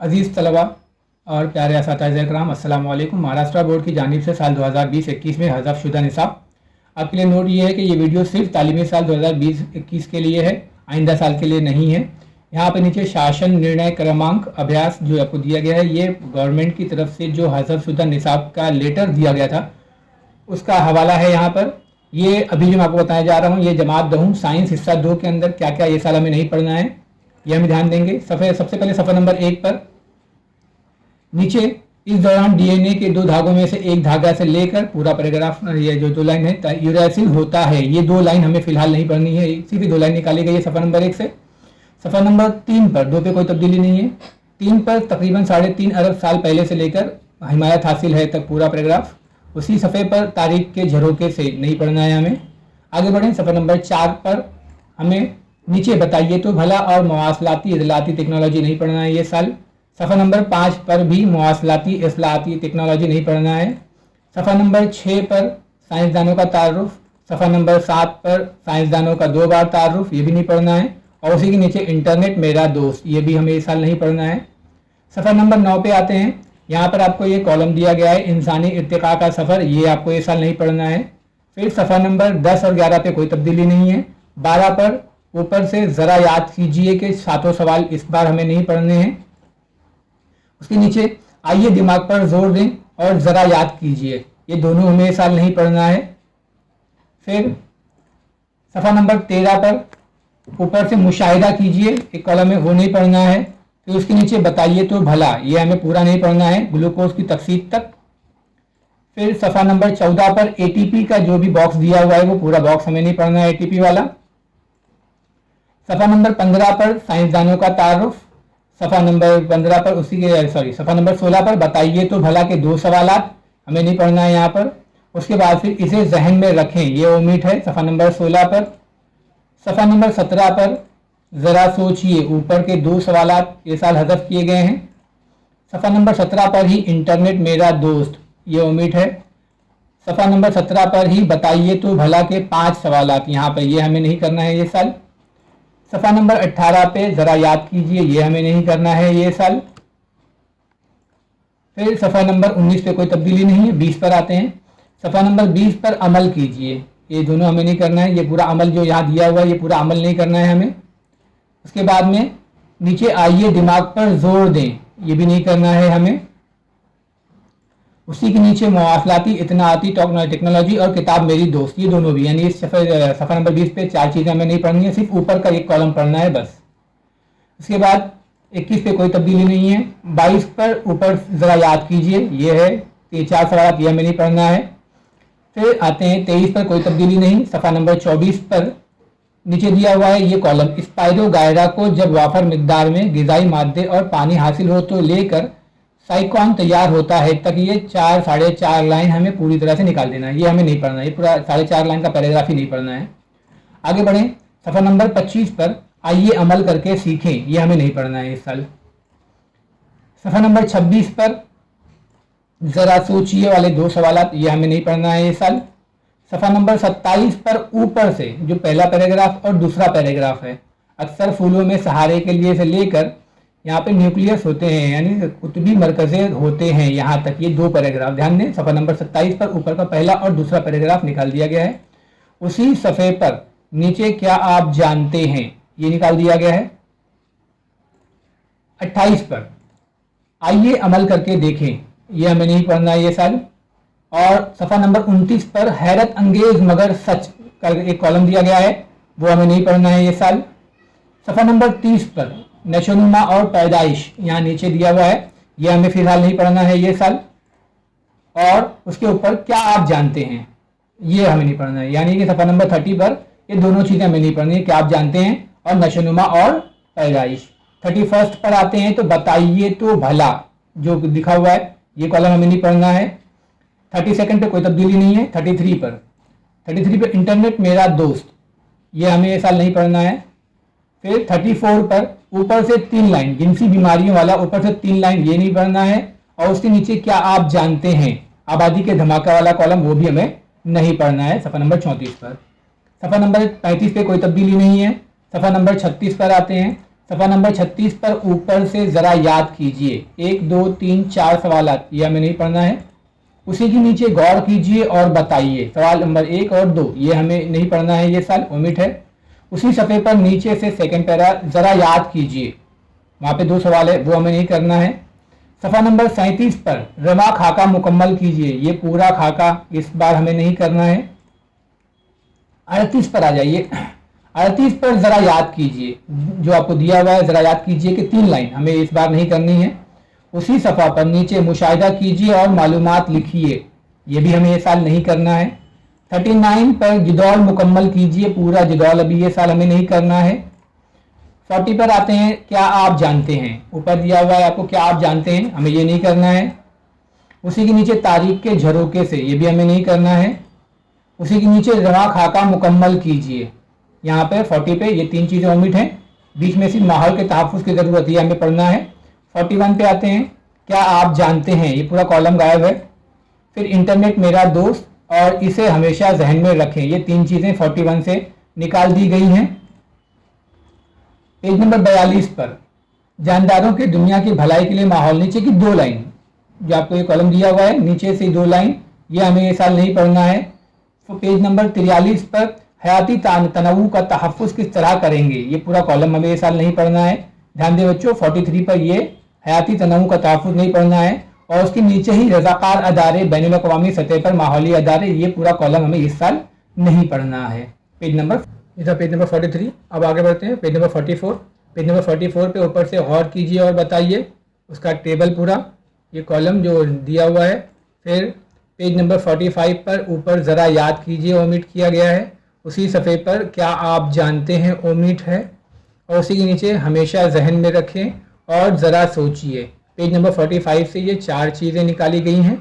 अजीज़ तलबा और प्यारे असातिज़ा कराम, अस्सलाम वालेकुम। महाराष्ट्र बोर्ड की जानिब से साल 2020-21 में हज़फ शुदा निसाब। आपके लिए नोट ये है कि ये वीडियो सिर्फ तालीमी साल 2020-21 के लिए है, आइंदा साल के लिए नहीं है। यहाँ पे नीचे शासन निर्णय क्रमांक अभ्यास जो आपको दिया गया है, ये गवर्नमेंट की तरफ से जो हज़फ शुदा निसाब का लेटर दिया गया था उसका हवाला है यहाँ पर। ये अभी जो मैं आपको बताया जा रहा हूँ, ये जमात दहूँ साइंस हिस्सा 2 के अंदर क्या क्या ये साल हमें नहीं पढ़ना है, ये हमें ध्यान देंगे। सबसे पहले सफ़ा नंबर 1 पर नीचे इस दौरान डीएनए के 2 धागों में से एक धागा से लेकर पूरा पैराग्राफ, ये जो 2 लाइन है, यूरेसिल होता है, ये 2 लाइन हमें फिलहाल नहीं पढ़नी है, सिर्फ 2 लाइन निकाली गई है सफ़ा नंबर 1 से। सफ़ा नंबर 3 पर 2 पे कोई तब्दीली नहीं है। 3 पर तकरीबन 3.5 अरब साल पहले से लेकर हिमायत हासिल है तक पूरा पैराग्राफ, उसी सफ़े पर तारीख के झरोके से नहीं पढ़ना है हमें। आगे बढ़ें, सफ़ा नंबर 4 पर हमें नीचे बताइए तो भला और मवासलाती इतलाती टेक्नोलॉजी नहीं पढ़ना है ये साल। सफ़ा नंबर 5 पर भी मवासलाती इतलाती टेक्नोलॉजी नहीं पढ़ना है। सफ़ा नंबर 6 पर साइंसदानों का तारुफ, सफ़ा नंबर 7 पर साइंसदानों का 2 बार तारुफ, ये भी नहीं पढ़ना है। और उसी के नीचे इंटरनेट मेरा दोस्त, ये भी हमें इस साल नहीं पढ़ना है। सफ़ा नंबर 9 पे आते हैं। यहाँ पर आपको ये कॉलम दिया गया है, इंसानी इर्तिका का सफ़र, ये आपको ये साल नहीं पढ़ना है। फिर सफ़ा नंबर 10 और 11 पे कोई तब्दीली नहीं है। 12 पर ऊपर से ज़रा याद कीजिए कि 7 सवाल इस बार हमें नहीं पढ़ने हैं। उसके नीचे आइए दिमाग पर जोर दें और ज़रा याद कीजिए, ये दोनों हमें इस साल नहीं पढ़ना है। फिर सफ़ा नंबर 13 पर ऊपर से मुशाहिदा कीजिए, एक कॉलम में, वो नहीं पढ़ना है। फिर उसके नीचे बताइए तो भला, ये हमें पूरा नहीं पढ़ना है, ग्लूकोज की तकसीद तक। फिर सफ़ा नंबर 14 पर एटीपी का जो भी बॉक्स दिया हुआ है वो पूरा बॉक्स हमें नहीं पढ़ना है, एटीपी वाला। सफ़ा नंबर 15 पर साइंसदानों का तारुफ, सफ़ा नंबर 15 पर सफ़ा नंबर 16 पर बताइए तो भला के 2 सवालात हमें नहीं पढ़ना है यहाँ पर। उसके बाद फिर इसे जहन में रखें, ये ओमिट है सफ़ा नंबर 16 पर। सफ़ा नंबर 17 पर ज़रा सोचिए, ऊपर के 2 सवालात ये साल हज़फ किए गए हैं। सफ़ा नंबर 17 पर ही इंटरनेट मेरा दोस्त, ये ओमिट है। सफ़ा नंबर 17 पर ही बताइए तो भला के 5 सवालात, यहाँ पर ये हमें नहीं करना है ये साल। सफ़ा नंबर 18 पे ज़रा याद कीजिए, ये हमें नहीं करना है ये साल। फिर सफ़ा नंबर 19 पे कोई तब्दीली नहीं है। 20 पर आते हैं। सफ़ा नंबर 20 पर अमल कीजिए, ये दोनों हमें नहीं करना है, ये पूरा अमल जो यहाँ दिया हुआ है ये पूरा अमल नहीं करना है हमें। उसके बाद में नीचे आइए दिमाग पर जोर दें, ये भी नहीं करना है हमें। उसी के नीचे मवासलाती इतनाती टेक्नोलॉजी और किताब मेरी दोस्त, ये दोनों भी, यानी इस सफ़ा नंबर 20 पे 4 चीज़ें हमें नहीं पढ़नी है, सिर्फ ऊपर का एक कॉलम पढ़ना है बस। उसके बाद 21 पे कोई तब्दीली नहीं है। 22 पर ऊपर ज़रा याद कीजिए, ये है, ये 4 सवाल ये हमें नहीं पढ़ना है। फिर आते हैं 23 पर कोई तब्दीली नहीं। सफ़ा नंबर 24 पर नीचे दिया हुआ है ये कॉलम, स्पाइरो गायरा को जब वाफर मिकदार में ग़िज़ाई मादे और पानी हासिल हो तो लेकर साइकॉन तैयार होता है तक, ये 4-4.5 लाइन हमें पूरी तरह से निकाल देना है, ये हमें नहीं पढ़ना है, ये पूरा 4.5 लाइन का पैराग्राफ ही नहीं पढ़ना है। आगे बढ़ें, सफ़ा नंबर 25 पर आइए अमल करके सीखें, ये हमें नहीं पढ़ना है इस साल। सफ़ा नंबर 26 पर ज़रा सोचिए वाले 2 सवालात, ये हमें नहीं पढ़ना है इस साल। सफ़ा नंबर 27 पर ऊपर से जो पहला पैराग्राफ और दूसरा पैराग्राफ है, अक्सर फूलों में सहारे के लिए से लेकर यहाँ पे न्यूक्लियस होते हैं, यानी कुतुबी मरकज़े होते हैं, यहाँ तक ये 2 पैराग्राफ ध्यान दें। सफ़ा नंबर 27 पर ऊपर का पहला और दूसरा पैराग्राफ निकाल दिया गया है। उसी सफ़े पर नीचे क्या आप जानते हैं, ये निकाल दिया गया है। 28 पर आइए अमल करके देखें, ये हमें नहीं पढ़ना ये साल। और सफ़ा नंबर 29 पर हैरत अंगेज मगर सच का एक कॉलम दिया गया है, वो हमें नहीं पढ़ना है ये साल। सफ़ा नंबर 30 पर नशोनुमा और पैदाइश यहाँ नीचे दिया हुआ है, ये हमें फिलहाल नहीं पढ़ना है ये साल। और उसके ऊपर क्या आप जानते हैं, ये हमें नहीं पढ़ना है, यानी कि सफ़ा नंबर 30 पर ये दोनों चीज़ें हमें नहीं पढ़नी है, क्या आप जानते हैं और नशोनुमा और पैदाइश। 31 पर आते हैं तो बताइए तो भला जो लिखा हुआ है ये कॉलम हमें नहीं पढ़ना है। 32 पे कोई तब्दीली नहीं है। 33 पर इंटरनेट मेरा दोस्त, ये हमें ये साल नहीं पढ़ना है। फिर 34 पर ऊपर से 3 लाइन, जिनसी बीमारियों वाला ऊपर से 3 लाइन, ये नहीं पढ़ना है। और उसके नीचे क्या आप जानते हैं, आबादी के धमाका वाला कॉलम, वो भी हमें नहीं पढ़ना है सफ़ा नंबर 34 पर। सफ़ा नंबर 35 पे कोई तब्दीली नहीं है। सफ़ा नंबर 36 पर आते हैं। सफ़ा नंबर 36 पर ऊपर से ज़रा याद कीजिए, 1 2 3 4 सवालात, ये हमें नहीं पढ़ना है। उसी के नीचे गौर कीजिए और बताइए, सवाल नंबर 1 और 2, ये हमें नहीं पढ़ना है, ये साल ओमिट है। उसी सफ़े पर नीचे से सेकंड पैरा ज़रा याद कीजिए, वहाँ पे 2 सवाल है, वो हमें नहीं करना है। सफ़ा नंबर 37 पर रवा खाका मुकम्मल कीजिए, ये पूरा खाका इस बार हमें नहीं करना है। 38 पर आ जाइए, 38 पर ज़रा याद कीजिए, जो आपको दिया हुआ है ज़रा याद कीजिए कि 3 लाइन हमें इस बार नहीं करनी है। उसी सफ़ा पर नीचे मुशाहिदा कीजिए और मालूमात लिखिए, ये भी हमें ये साल नहीं करना है। 39 पर जिदौल मुकम्मल कीजिए, पूरा जिदौल अभी ये साल हमें नहीं करना है। 40 पर आते हैं, क्या आप जानते हैं, ऊपर दिया हुआ है आपको क्या आप जानते हैं, हमें ये नहीं करना है। उसी के नीचे तारीख के झरोके से, ये भी हमें नहीं करना है। उसी के नीचे रवा खाका मुकम्मल कीजिए, यहाँ पे 40 पे ये 3 चीज़ें ओमिट हैं, बीच में सिर्फ माहौल के तहफ़्फ़ुज़ की ज़रूरत है, हमें पढ़ना है। 41 पे आते हैं, क्या आप जानते हैं, ये पूरा कॉलम गायब है। फिर इंटरनेट मेरा दोस्त और इसे हमेशा जहन में रखें, ये 3 चीज़ें 41 से निकाल दी गई हैं। पेज नंबर 42 पर जानदारों के दुनिया की भलाई के लिए माहौल, नीचे की 2 लाइन, जो आपको ये कॉलम दिया हुआ है नीचे से 2 लाइन, ये हमें ये साल नहीं पढ़ना है। तो पेज नंबर 43 पर हयाती तनव्वु का तहफ़्फ़ुज़ किस तरह करेंगे, ये पूरा कॉलम हमें ये साल नहीं पढ़ना है। ध्यान दें बच्चों, 43 पर ये हयाती तनव्वु का तहफ़्फ़ुज़ नहीं पढ़ना है, और उसके नीचे ही रज़ाकार अदारे, बैनुल अक़वामी सतह पर माहौली अदारे, ये पूरा कॉलम हमें इस साल नहीं पढ़ना है। Page number 43। अब आगे बढ़ते हैं, पेज नंबर 44। पेज नंबर 44 पे ऊपर से गौर कीजिए और बताइए, उसका टेबल पूरा ये कॉलम जो दिया हुआ है। फिर पेज नंबर 45 पर ऊपर ज़रा याद कीजिए, ओमिट किया गया है। उसी सफ़े पर क्या आप जानते हैं, ओमिट है, और उसी के नीचे हमेशा जहन में रखें और ज़रा सोचिए। पेज नंबर 45 से ये 4 चीज़ें निकाली गई हैं।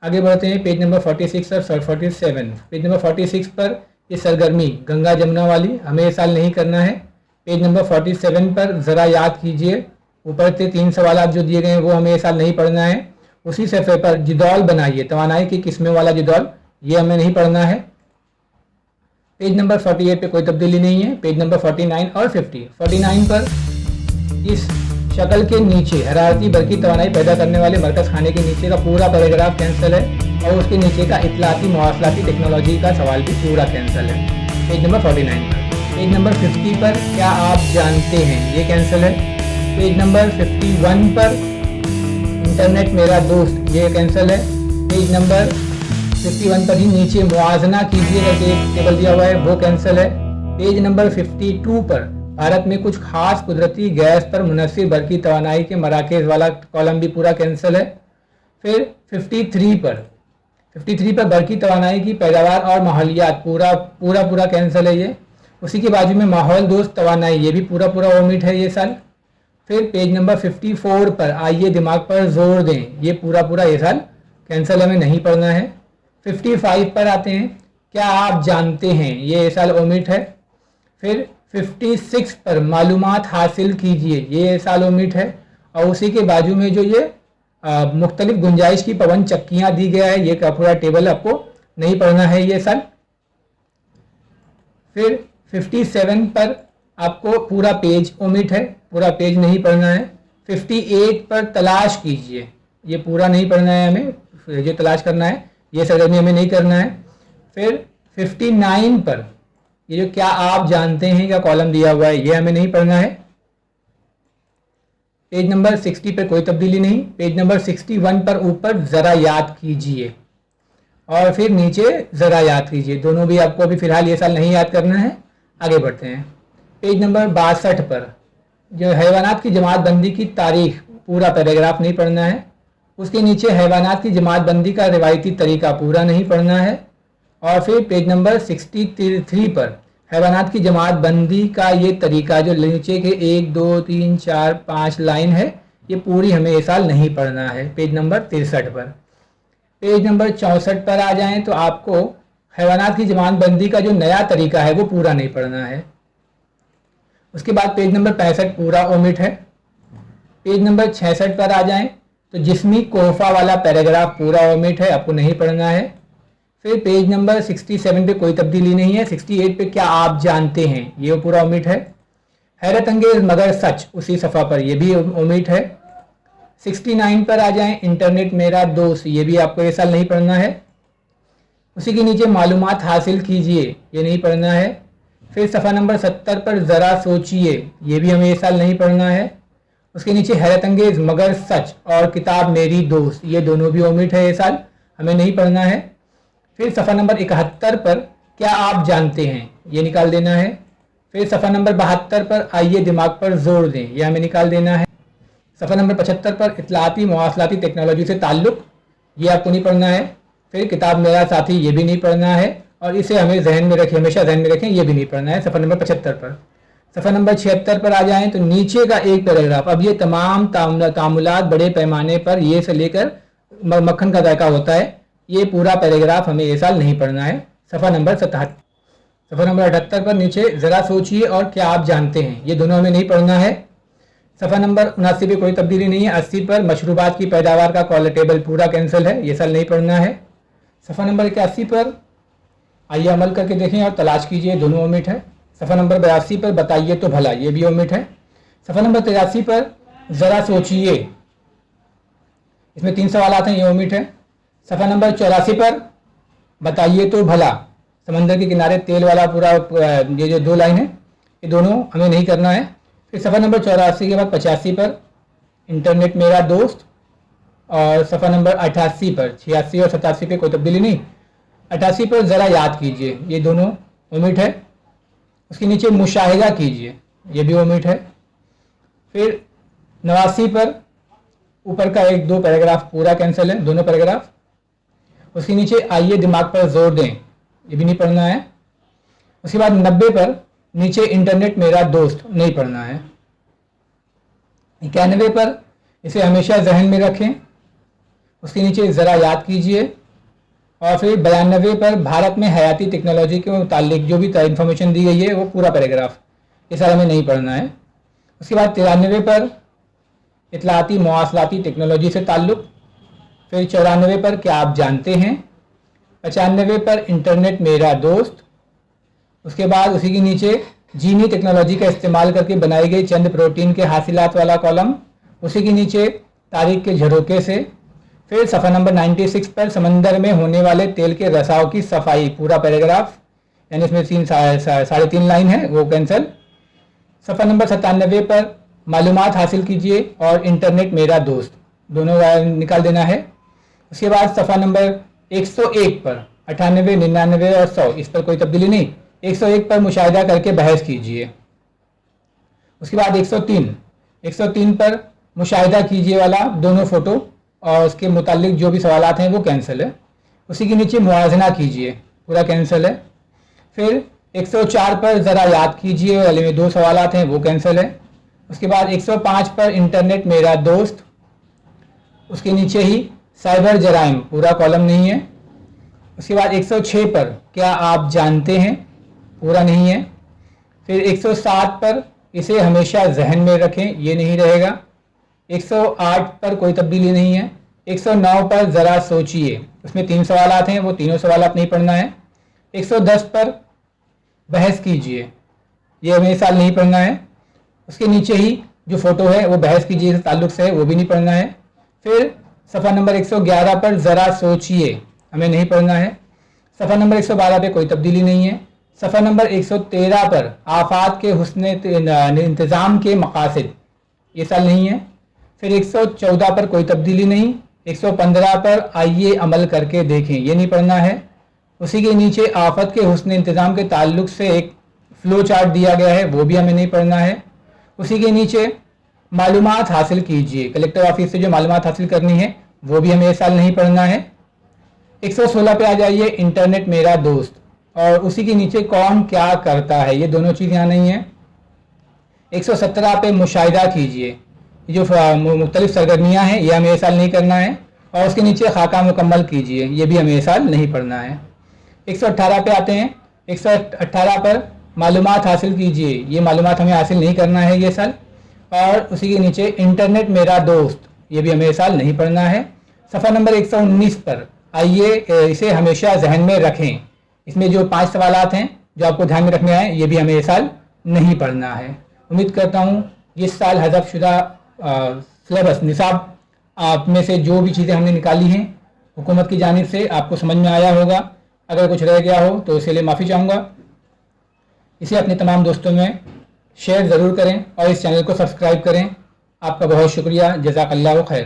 आगे बढ़ते हैं, पेज नंबर 46 और 47। पेज नंबर 46 पर ये सरगर्मी गंगा जमुना वाली हमें ये साल नहीं करना है। पेज नंबर 47 पर ज़रा याद कीजिए, ऊपर से 3 सवाल जो दिए गए हैं वो हमें ये साल नहीं पढ़ना है। उसी सफ़े पर जिदौल बनाइए, तवानाई की किस्में वाला जिदौल, ये हमें नहीं पढ़ना है। पेज नंबर 48 पे कोई तब्दीली नहीं है। पेज नंबर 49 और 50। 49 पर इस शक्ल के नीचे हरारती बरकी तवानाई पैदा करने वाले मरकज़ खाने के नीचे का पूरा पैराग्राफ कैंसिल है, और उसके नीचे का इत्तलाती मवासलाती टेक्नोलॉजी का सवाल भी पूरा कैंसिल है। पेज नंबर 49 पर। पेज नंबर 50 पर क्या आप जानते हैं, ये कैंसिल है। पेज नंबर 51 पर इंटरनेट मेरा दोस्त, ये कैंसिल है। पेज नंबर 51 पर ही नीचे मुआजना कीजिए करके एक टेबल दिया हुआ है, वो कैंसिल है। पेज नंबर 52 पर भारत में कुछ खास कुदरती गैस पर मुनहसिर बरकी तवानाई के मराकज़ वाला कॉलम भी पूरा कैंसिल है। फिर 53 पर बरकी तवानाई की पैदावार और माहौलियात पूरा कैंसिल है ये। उसी के बाजू में माहौल दोस्त तवानाई, ये भी पूरा ओमिट है ये साल। फिर पेज नंबर 54 पर आइए दिमाग पर जोर दें, ये पूरा ये साल कैंसिल हमें नहीं पढ़ना है। 55 पर आते हैं, क्या आप जानते हैं, ये साल ओमिट है। फिर 56 पर मालूमात हासिल कीजिए, ये साल ओमिट है, और उसी के बाजू में जो ये मुख्तलिफ गुंजाइश की पवन चक्कियाँ दी गया है, ये का पूरा टेबल आपको नहीं पढ़ना है ये साल। फिर 57 पर आपको पूरा पेज ओमिट है, पूरा पेज नहीं पढ़ना है। 58 पर तलाश कीजिए, ये पूरा नहीं पढ़ना है हमें, जो तलाश करना है ये सरगर्मी हमें नहीं करना है। फिर 59 पर ये जो क्या आप जानते हैं का कॉलम दिया हुआ है, ये हमें नहीं पढ़ना है। पेज नंबर 60 पर कोई तब्दीली नहीं। पेज नंबर 61 पर ऊपर ज़रा याद कीजिए और फिर नीचे ज़रा याद कीजिए, दोनों भी आपको अभी फ़िलहाल ये साल नहीं याद करना है। आगे बढ़ते हैं, पेज नंबर 62 पर जो हैवानात की जमात बंदी की तारीख, पूरा पैराग्राफ नहीं पढ़ना है। उसके नीचे हैवानात की जमात बंदी का रिवायती तरीका पूरा नहीं पढ़ना है। और फिर पेज नंबर 63 पर हैवानात की जमात बंदी का ये तरीका जो नीचे के 1 2 3 4 5 लाइन है, ये पूरी हमें ये साल नहीं पढ़ना है। पेज नंबर 63 पर। पेज नंबर 64 पर आ जाएं तो आपको हैवानात की जमात बंदी का जो नया तरीका है वो पूरा नहीं पढ़ना है। उसके बाद पेज नंबर 65 पूरा ओमिट है। पेज नंबर 66 पर आ जाएं तो जिस्मी कोफा वाला पैराग्राफ पूरा ओमिट है, आपको नहीं पढ़ना है। फिर पेज नंबर 67 पे कोई तब्दीली नहीं है। 68 पे क्या आप जानते हैं, ये पूरा ओमिट है। हैरत अंगेज मगर सच उसी सफ़ा पर, ये भी ओमिट है। 69 पर आ जाएं, इंटरनेट मेरा दोस्त, ये भी आपको ये साल नहीं पढ़ना है। उसी के नीचे मालूमात हासिल कीजिए, ये नहीं पढ़ना है। फिर सफ़ा नंबर 70 पर ज़रा सोचिए, ये भी हमें ये साल नहीं पढ़ना है। उसके नीचे हैरत अंगेज मगर सच और किताब मेरी दोस्त, ये दोनों भी ओमिट है, ये साल हमें नहीं पढ़ना है। फिर सफ़ा नंबर 71 पर क्या आप जानते हैं, ये निकाल देना है। फिर सफ़ा नंबर 72 पर आइए दिमाग पर जोर दें, ये हमें निकाल देना है। सफ़ा नंबर 75 पर इत्तलाती मवासलाती टेक्नोलॉजी से ताल्लुक़, ये आपको नहीं पढ़ना है। फिर किताब मेरा साथी, ये भी नहीं पढ़ना है और इसे हमें जहन में रखें, हमेशा जहन में रखें, ये भी नहीं पढ़ना है सफ़ा नंबर 75 पर। सफ़ा नंबर 76 पर आ जाएं तो नीचे का एक पैराग्राफ, अब ये तमाम तामुलात बड़े पैमाने पर ये से लेकर मक्खन का जायका होता है, ये पूरा पैराग्राफ हमें ये साल नहीं पढ़ना है। सफ़ा नंबर 77, सफ़ा नंबर 78 पर नीचे ज़रा सोचिए और क्या आप जानते हैं, ये दोनों हमें नहीं पढ़ना है। सफ़ा नंबर 79 पे कोई तब्दीली नहीं है। 80 पर मशरूबात की पैदावार का कॉलर टेबल पूरा कैंसिल है, ये साल नहीं पढ़ना है। सफ़ा नंबर 81 पर आइए अमल करके देखें और तलाश कीजिए, दोनों ओमिट है। सफ़ा नंबर 82 पर बताइए तो भला, ये भी ओमिट है। सफ़ा नंबर 83 पर ज़रा सोचिए, इसमें 3 सवाल आते हैं, ये ओमिट है। सफ़ा नंबर 84 पर बताइए तो भला, समंदर के किनारे तेल वाला पूरा ये जो 2 लाइन है, ये दोनों हमें नहीं करना है। फिर सफ़ा नंबर 84 के बाद 85 पर इंटरनेट मेरा दोस्त और सफ़ा नंबर 88 पर, 86 और 87 पे कोई तब्दीली नहीं। 88 पर ज़रा याद कीजिए, ये दोनों ओमिट है। उसके नीचे मुशाहिदा कीजिए, ये भी ओमिट है। फिर 89 पर ऊपर का 1-2 पैराग्राफ पूरा कैंसिल है, दोनों पैराग्राफ। उसके नीचे आइए दिमाग पर जोर दें, ये भी नहीं पढ़ना है। उसके बाद 90 पर नीचे इंटरनेट मेरा दोस्त नहीं पढ़ना है। 91 पर इसे हमेशा जहन में रखें, उसके नीचे ज़रा याद कीजिए। और फिर 92 पर भारत में हयाती टेक्नोलॉजी के मुतालिक जो भी इंफॉर्मेशन दी गई है वो पूरा पैराग्राफ, ये सारा हमें नहीं पढ़ना है। उसके बाद 93 पर इत्तलाती मवासलाती टेक्नोलॉजी से ताल्लुक़। फिर 94 पर क्या आप जानते हैं। 95 पर इंटरनेट मेरा दोस्त। उसके बाद उसी के नीचे जीनी टेक्नोलॉजी का इस्तेमाल करके बनाई गई चंद प्रोटीन के हासिलात वाला कॉलम, उसी के नीचे तारीख के झरोके से। फिर सफ़ा नंबर 96 पर समंदर में होने वाले तेल के रसाव की सफाई, पूरा पैराग्राफ, यानी इसमें 3.5 लाइन है, वो कैंसिल। सफ़ा नंबर 97 पर मालूमात हासिल कीजिए और इंटरनेट मेरा दोस्त, दोनों निकाल देना है। उसके बाद सफ़ा नंबर 101 पर 98, 99 और 100, इस पर कोई तब्दीली नहीं। 101 पर मुशाहिदा करके बहस कीजिए। उसके बाद 103 पर मुशाहिदा कीजिए वाला दोनों फ़ोटो और उसके मुतालिक जो भी सवालात हैं वो कैंसिल है। उसी के नीचे मुआजना कीजिए, पूरा कैंसिल है। फिर 104 पर ज़रा याद कीजिए वाले में 2 सवालात हैं, वो कैंसिल है। उसके बाद 105 पर इंटरनेट मेरा दोस्त, उसके नीचे ही साइबर जराइम, पूरा कॉलम नहीं है। उसके बाद 106 पर क्या आप जानते हैं, पूरा नहीं है। फिर 107 पर इसे हमेशा जहन में रखें, ये नहीं रहेगा। 108 पर कोई तब्दीली नहीं है। 109 पर ज़रा सोचिए, उसमें 3 सवालात हैं, वो तीनों सवालात नहीं पढ़ना है। 110 पर बहस कीजिए, ये हमें इस साल नहीं पढ़ना है। उसके नीचे ही जो फ़ोटो है वो बहस कीजिए से ताल्लुक़ से है, वो भी नहीं पढ़ना है। फिर सफ़ा नंबर 111 पर ज़रा सोचिए, हमें नहीं पढ़ना है। सफ़ा नंबर 112 पे कोई तब्दीली नहीं है। सफ़ा नंबर 113 पर आफात के हुस्ने इंतज़ाम के मकासद, ये साल नहीं है। फिर 114 पर कोई तब्दीली नहीं। 115 पर आइए अमल करके देखें, ये नहीं पढ़ना है। उसी के नीचे आफत के हुस्न इंतज़ाम के ताल्लुक़ से एक फ़्लो चार्ट दिया गया है, वो भी हमें नहीं पढ़ना है। उसी के नीचे मालूमात हासिल कीजिए, कलेक्टर ऑफिस से जो मालूमात हासिल करनी है वो भी हमें इस साल नहीं पढ़ना है। 116 पे आ जाइए, इंटरनेट मेरा दोस्त, और उसी के नीचे कौन क्या करता है, ये दोनों चीज़ यहाँ नहीं है। 117 पे मुशाहिदा कीजिए, जो मुख्तलिफ सरगर्मियाँ हैं ये हमें इस साल नहीं करना है। और उसके नीचे खाका मुकम्मल कीजिए, ये भी हमें इस साल नहीं पढ़ना है। 118 पे आते हैं। 118 पर मालूमात हासिल कीजिए, ये मालूमात हमें हासिल नहीं करना है ये साल। और उसी के नीचे इंटरनेट मेरा दोस्त, ये भी हमें इस साल नहीं पढ़ना है। सफ़ा नंबर 119 पर आइए इसे हमेशा जहन में रखें, इसमें जो 5 सवालात हैं जो आपको ध्यान में रखने हैं, ये भी हमें इस साल नहीं पढ़ना है। امید کرتا ہوں اس سال حذف شدہ سلیبس نصاب آپ میں سے جو بھی چیزیں ہم نے نکالی ہیں حکومت کی جانب سے آپ کو سمجھ میں آیا ہوگا. اگر کچھ رہ گیا ہو تو اس کے لیے معافی چاہوں گا. اسے اپنے تمام دوستوں میں شیئر ضرور کریں اور اس چینل کو سبسکرائب کریں. آپ کا بہت شکریہ. جزاک اللہ خیر.